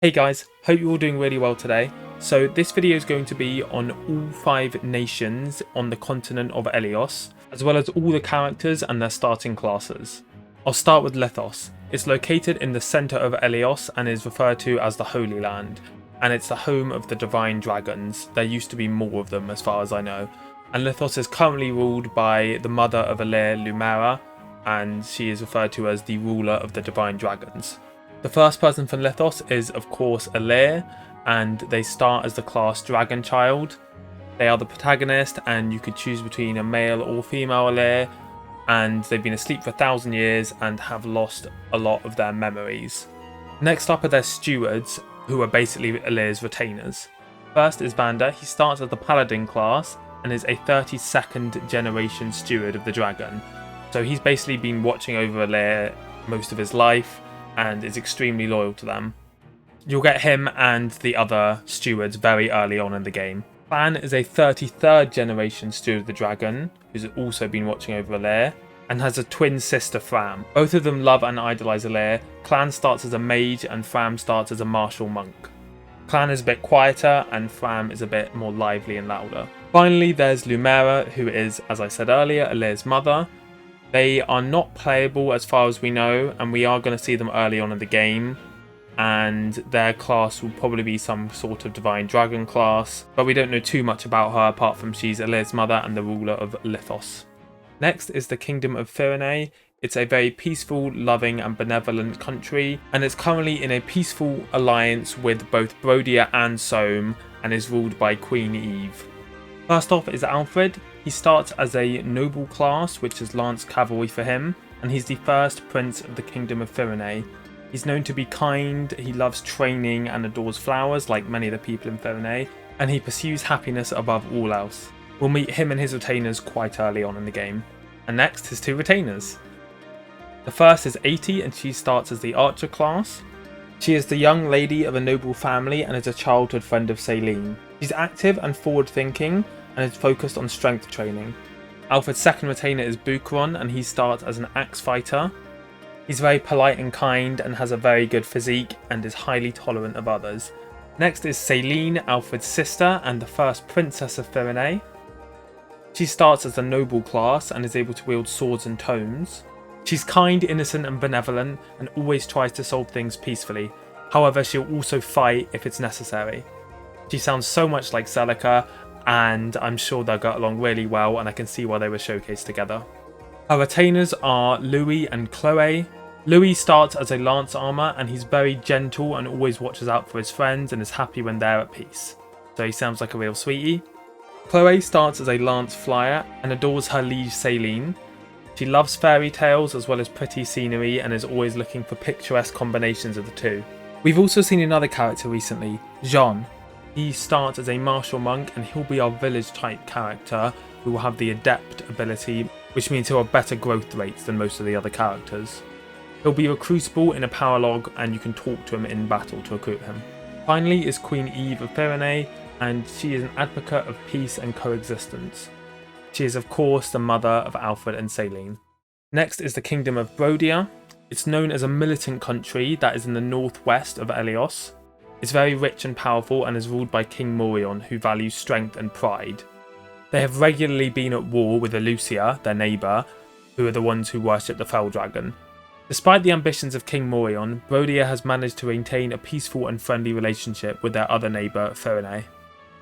Hey guys, hope you're all doing really well today. So this video is going to be on all 5 nations on the continent of Elyos, as well as all the characters and their starting classes. I'll start with Lythos. It's located in the centre of Elyos and is referred to as the Holy Land, and it's the home of the Divine Dragons. There used to be more of them as far as I know. And Lythos is currently ruled by the mother of alear, Lumera, and she is referred to as the ruler of the Divine Dragons. The first person from Lythos is of course alear, and they start as the class Dragon Child. They are the protagonist and you could choose between a male or female alear, and they've been asleep for 1,000 years and have lost a lot of their memories. Next up are their stewards, who are basically alear's retainers. First is Vander. He starts as the Paladin class and is a 32nd generation steward of the dragon. So he's basically been watching over alear most of his life and is extremely loyal to them. You'll get him and the other stewards very early on in the game. Clan is a 33rd generation steward of the dragon, who's also been watching over alear, and has a twin sister Fram. Both of them love and idolise alear. Clan starts as a mage and Fram starts as a martial monk. Clan is a bit quieter and Fram is a bit more lively and louder. Finally, there's Lumera, who is, as I said earlier, alear's mother. They are not playable as far as we know, and we are going to see them early on in the game, and their class will probably be some sort of Divine Dragon class, but we don't know too much about her apart from she's alear's mother and the ruler of Lythos. Next is the Kingdom of Firene. It's a very peaceful, loving and benevolent country, and it's currently in a peaceful alliance with both Brodia and Solm, and is ruled by Queen Eve. First off is Alfred. He starts as a noble class, which is lance cavalry for him, and he's the first prince of the Kingdom of Firene. He's known to be kind, he loves training and adores flowers like many of the people in Firene, and he pursues happiness above all else. We'll meet him and his retainers quite early on in the game. And next, his 2 retainers. The first is 80, and she starts as the archer class. She is the young lady of a noble family and is a childhood friend of Selene. She's active and forward-thinking, and is focused on strength training. Alfred's second retainer is Bucheron, and he starts as an axe fighter. He's very polite and kind and has a very good physique and is highly tolerant of others. Next is Selene, Alfred's sister and the first princess of Firene. She starts as a noble class and is able to wield swords and tomes. She's kind, innocent and benevolent and always tries to solve things peacefully. However, she'll also fight if it's necessary. She sounds so much like Celica, and I'm sure they'll get along really well, and I can see why they were showcased together. Her retainers are Louis and Chloe. Louis starts as a lance armour and he's very gentle and always watches out for his friends and is happy when they're at peace. So he sounds like a real sweetie. Chloe starts as a lance flyer and adores her liege Selene. She loves fairy tales as well as pretty scenery and is always looking for picturesque combinations of the two. We've also seen another character recently, Jean. He starts as a martial monk and he'll be our village type character who will have the adept ability, which means he'll have better growth rates than most of the other characters. He'll be recruitable in a power log and you can talk to him in battle to recruit him. Finally is Queen Eve of Firene, and she is an advocate of peace and coexistence. She is of course the mother of Alfred and Selene. Next is the Kingdom of Brodia. It's known as a militant country that is in the northwest of Elyos. It's very rich and powerful and is ruled by King Morion, who values strength and pride. They have regularly been at war with Elusia, their neighbour, who are the ones who worship the Fell Dragon. Despite the ambitions of King Morion, Brodia has managed to maintain a peaceful and friendly relationship with their other neighbour, Firene.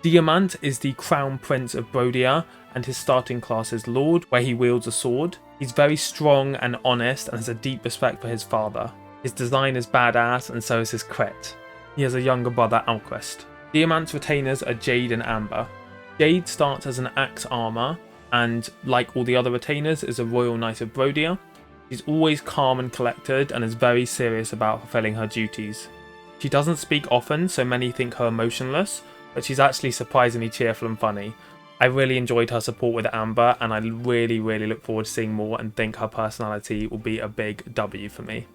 Diamant is the crown prince of Brodia, and his starting class is Lord, where he wields a sword. He's very strong and honest and has a deep respect for his father. His design is badass and so is his crit. He has a younger brother, Alquist. Diamant's retainers are Jade and Amber. Jade starts as an axe armour and, like all the other retainers, is a royal knight of Brodia. She's always calm and collected and is very serious about fulfilling her duties. She doesn't speak often, so many think her emotionless, but she's actually surprisingly cheerful and funny. I really enjoyed her support with Amber, and I really look forward to seeing more and think her personality will be a big W for me.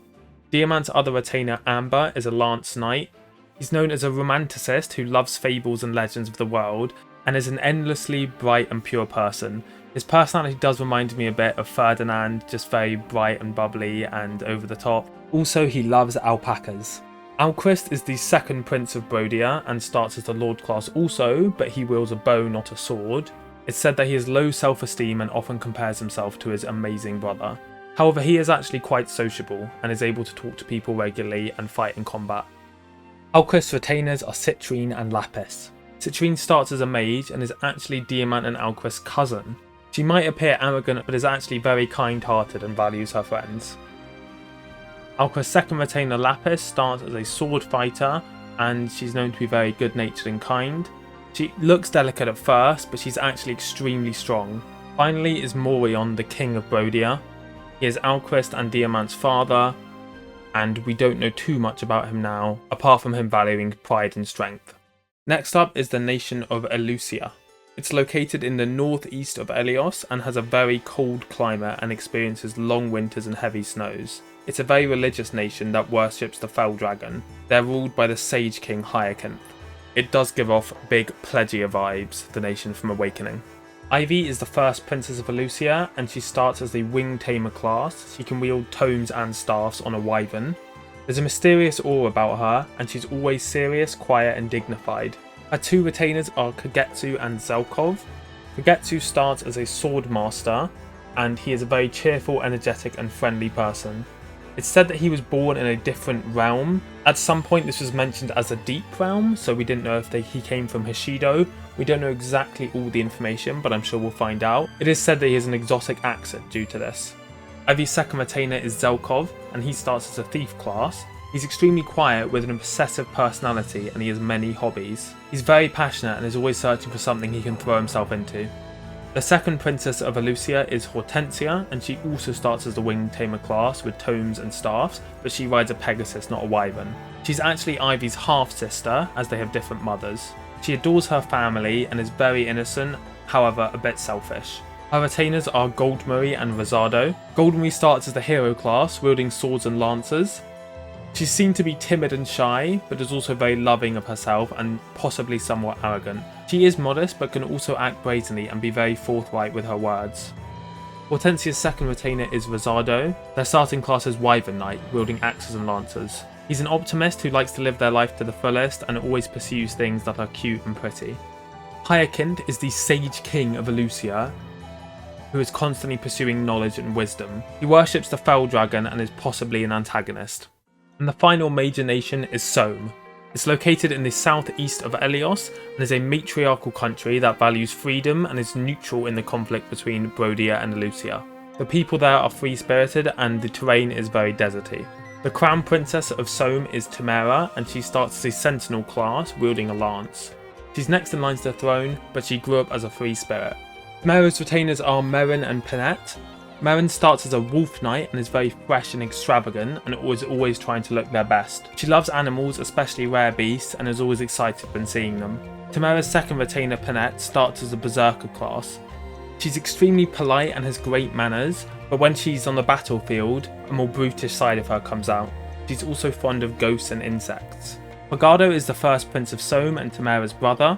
Diamant's other retainer, Amber, is a lance knight. He's known as a romanticist who loves fables and legends of the world and is an endlessly bright and pure person. His personality does remind me a bit of Ferdinand, just very bright and bubbly and over the top. Also, he loves alpacas. Alquist is the second prince of Brodia and starts as the Lord class also, but he wields a bow, not a sword. It's said that he has low self-esteem and often compares himself to his amazing brother. However, he is actually quite sociable and is able to talk to people regularly and fight in combat. Alquist's retainers are Citrine and Lapis. Citrine starts as a mage and is actually Diamant and Alquist's cousin. She might appear arrogant but is actually very kind-hearted and values her friends. Alquist's second retainer Lapis starts as a sword fighter and she's known to be very good-natured and kind. She looks delicate at first, but she's actually extremely strong. Finally is Morion, the king of Brodia. He is Alquist and Diamant's father, and we don't know too much about him now, apart from him valuing pride and strength. Next up is the nation of Elusia. It's located in the northeast of Elios and has a very cold climate and experiences long winters and heavy snows. It's a very religious nation that worships the fell dragon. They're ruled by the sage king Hyacinth. It does give off big Plegia vibes, the nation from Awakening. Ivy is the first princess of Elusia and she starts as the wing tamer class. She can wield tomes and staffs on a wyvern. There's a mysterious aura about her and she's always serious, quiet and dignified. Her two retainers are Kagetsu and Zelkov. Kagetsu starts as a sword master and he is a very cheerful, energetic and friendly person. It's said that he was born in a different realm. At some point this was mentioned as a deep realm, so we didn't know if he came from Hoshido. We don't know exactly all the information, but I'm sure we'll find out. It is said that he has an exotic accent due to this. Ivy's second retainer is Zelkov and he starts as a thief class. He's extremely quiet with an obsessive personality and he has many hobbies. He's very passionate and is always searching for something he can throw himself into. The second princess of Elusia is Hortensia and she also starts as the winged tamer class with tomes and staffs, but she rides a Pegasus, not a wyvern. She's actually Ivy's half-sister as they have different mothers. She adores her family and is very innocent, however a bit selfish. Her retainers are Goldmarie and Rosado. Goldmarie starts as the hero class, wielding swords and lancers. She's seen to be timid and shy, but is also very loving of herself and possibly somewhat arrogant. She is modest, but can also act brazenly and be very forthright with her words. Hortensia's second retainer is Rosado. Their starting class is Wyvern Knight, wielding axes and lancers. He's an optimist who likes to live their life to the fullest and always pursues things that are cute and pretty. Hyacinth is the Sage King of Elusia, who is constantly pursuing knowledge and wisdom. He worships the Fell Dragon and is possibly an antagonist. And the final major nation is Solm. It's located in the southeast of Elios and is a matriarchal country that values freedom and is neutral in the conflict between Brodia and Elusia. The people there are free-spirited and the terrain is very deserty. The crown princess of Solm is Tamara and she starts as a sentinel class wielding a lance. She's next in line to the throne, but she grew up as a free spirit. Tamara's retainers are Merrin and Pinette. Merrin starts as a wolf knight and is very fresh and extravagant and is always trying to look their best. She loves animals, especially rare beasts, and is always excited when seeing them. Tamara's second retainer Pinette starts as a berserker class. She's extremely polite and has great manners, but when she's on the battlefield, a more brutish side of her comes out. She's also fond of ghosts and insects. Pagado is the first prince of Solm and Tamara's brother.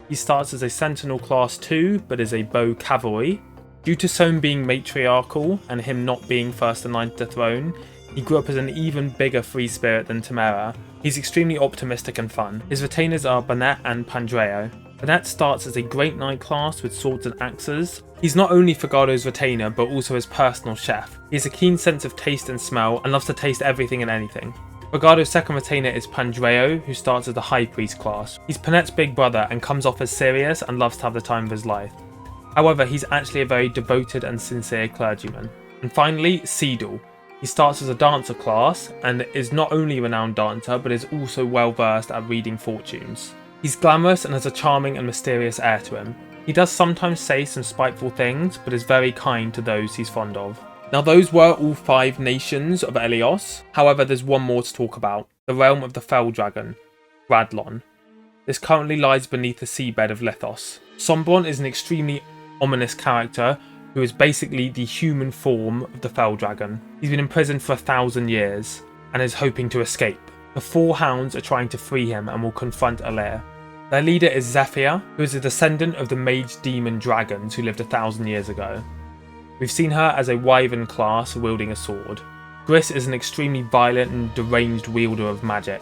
He starts as a sentinel class 2, but is a bow cavalry. Due to Solm being matriarchal and him not being first in line to the throne, he grew up as an even bigger free spirit than Tamara. He's extremely optimistic and fun. His retainers are Bonnet and Pandreo. Bonnet starts as a Great Knight class with swords and axes. He's not only Fagado's retainer but also his personal chef. He has a keen sense of taste and smell and loves to taste everything and anything. Fagado's second retainer is Pandreo, who starts as the High Priest class. He's Panette's big brother and comes off as serious and loves to have the time of his life. However, he's actually a very devoted and sincere clergyman. And finally, Seedle. He starts as a dancer class and is not only a renowned dancer but is also well versed at reading fortunes. He's glamorous and has a charming and mysterious air to him. He does sometimes say some spiteful things but is very kind to those he's fond of. Now those were all 5 nations of Elios. However, there's one more to talk about. The realm of the Fell Dragon, Gradlon. This currently lies beneath the seabed of Lythos. Sombron is an extremely ominous character who is basically the human form of the Fell Dragon. He's been imprisoned for 1,000 years and is hoping to escape. The 4 hounds are trying to free him and will confront Alear. Their leader is Zephyr, who is a descendant of the mage demon dragons who lived 1,000 years ago. We've seen her as a wyvern class wielding a sword. Gris is an extremely violent and deranged wielder of magic,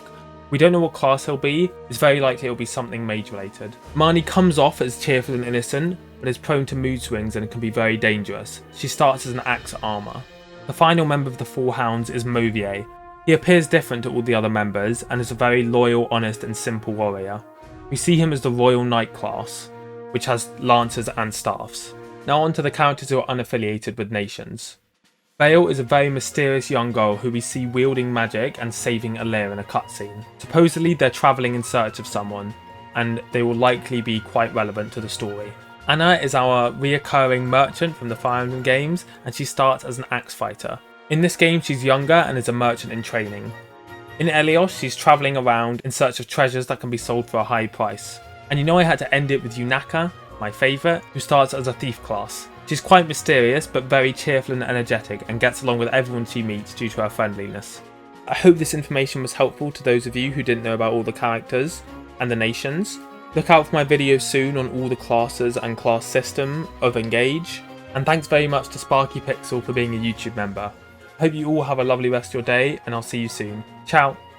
We don't know what class he'll be, it's very likely it'll be something mage related. Marnie comes off as cheerful and innocent, but is prone to mood swings and can be very dangerous. She starts as an axe armor. The final member of the Four Hounds is Mauvrier. He appears different to all the other members and is a very loyal, honest and simple warrior. We see him as the Royal Knight class, which has lancers and staffs. Now on to the characters who are unaffiliated with nations. Veyla is a very mysterious young girl who we see wielding magic and saving alear in a cutscene. Supposedly they're travelling in search of someone, and they will likely be quite relevant to the story. Anna is our reoccurring merchant from the Fire Emblem games, and she starts as an axe fighter. In this game she's younger and is a merchant in training. In Elios she's travelling around in search of treasures that can be sold for a high price. And you know I had to end it with Yunaka, my favourite, who starts as a thief class. She's quite mysterious but very cheerful and energetic and gets along with everyone she meets due to her friendliness. I hope this information was helpful to those of you who didn't know about all the characters and the nations. Look out for my videos soon on all the classes and class system of Engage. And thanks very much to Sparky Pixel for being a YouTube member. I hope you all have a lovely rest of your day and I'll see you soon. Ciao!